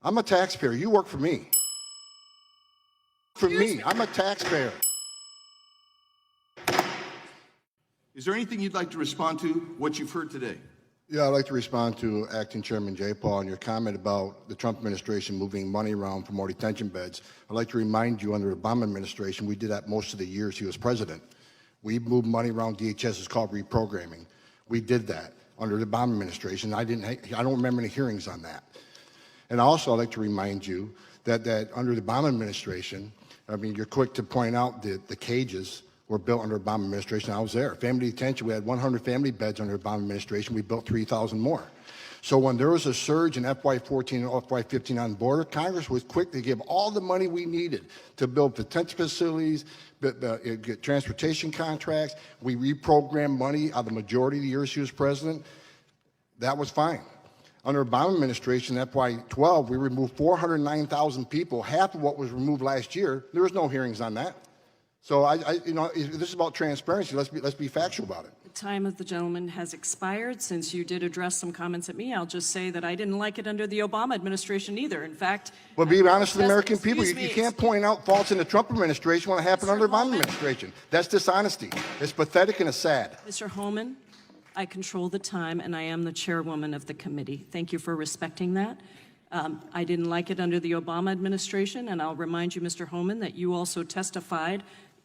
I'm a taxpayer. You work for me. For me, I'm a taxpayer. Is there anything you'd like to respond to what you've heard today? Yeah, I'd like to respond to Acting Chairman Jay Paul and your comment about the Trump administration moving money around for more detention beds. I'd like to remind you, under the Obama administration, we did that most of the years he was president. We moved money around. DHS is called reprogramming. We did that under the Obama administration. I don't remember any hearings on that. And also, I'd like to remind you that under the Obama administration, I mean, you're quick to point out that the cages were built under Obama administration. I was there. Family detention, we had 100 family beds under Obama administration. We built 3,000 more. So when there was a surge in FY14 and FY15 on the border, Congress was quick to give all the money we needed to build detention facilities, get transportation contracts. We reprogrammed money out of the majority of the years he was president. That was fine. Under Obama administration, FY12, we removed 409,000 people, half of what was removed last year. There was no hearings on that. So this is about transparency. Let's be factual about it. The time of the gentleman has expired. Since you did address some comments at me, I'll just say that I didn't like it under the Obama administration either. In fact, well, be honest with the American people. You can't point out faults in the Trump administration when it happened under the Obama administration. That's dishonesty. It's pathetic and it's sad. Mr. Holman, I control the time, and I am the chairwoman of the committee. Thank you for respecting that. I didn't like it under the Obama administration, and I'll remind you, Mr. Holman, that you also testified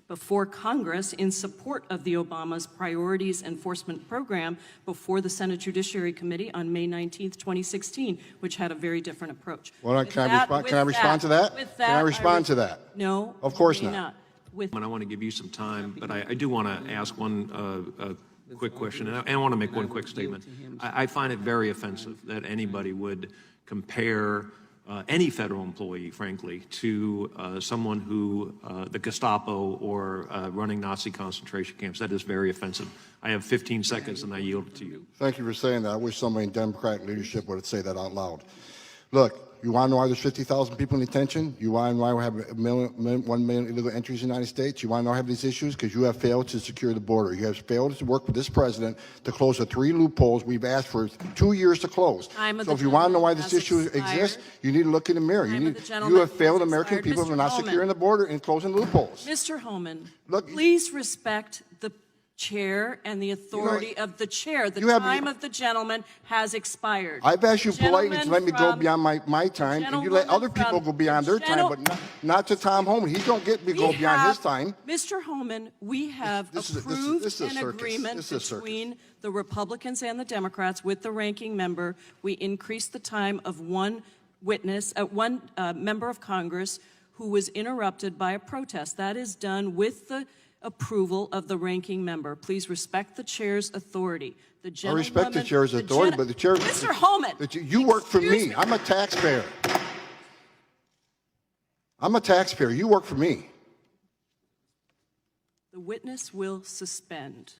before Congress in support of the Obama's Priorities Enforcement Program before the Senate Judiciary Committee on May 19th, 2016, which had a very different approach. Well, can I respond to that? Can I respond to that? No. Of course not. And I want to give you some time, but I do want to ask one quick question, and I want to make one quick statement. I find it very offensive that anybody would compare any federal employee, frankly, to someone who, the Gestapo or running Nazi concentration camps. That is very offensive. I have 15 seconds and I yield it to you. Thank you for saying that. I wish somebody in Democratic leadership would say that out loud. Look, you want to know why there's 50,000 people in detention? You want to know why we have 1 million illegal entries in the United States? You want to know why we have these issues? Because you have failed to secure the border. You have failed to work with this president to close the 3 loopholes we've asked for 2 years to close. So if you want to know why this issue exists, you need to look in the mirror. You have failed American people for not securing the border and closing loopholes. Mr. Holman, please respect the chair and the authority of the chair. The time of the gentleman has expired. I've asked you politely to let me go beyond my time, and you let other people go beyond their time, but not to Tom Holman. He don't get to go beyond his time. Mr. Holman, we have approved an agreement between the Republicans and the Democrats with the ranking member. We increased the time of one witness, one member of Congress who was interrupted by a protest. That is done with the approval of the ranking member. Please respect the chair's authority. I respect the chair's authority, but the chair... Mr. Holman! You work for me. I'm a taxpayer. I'm a taxpayer. You work for me. The witness will suspend.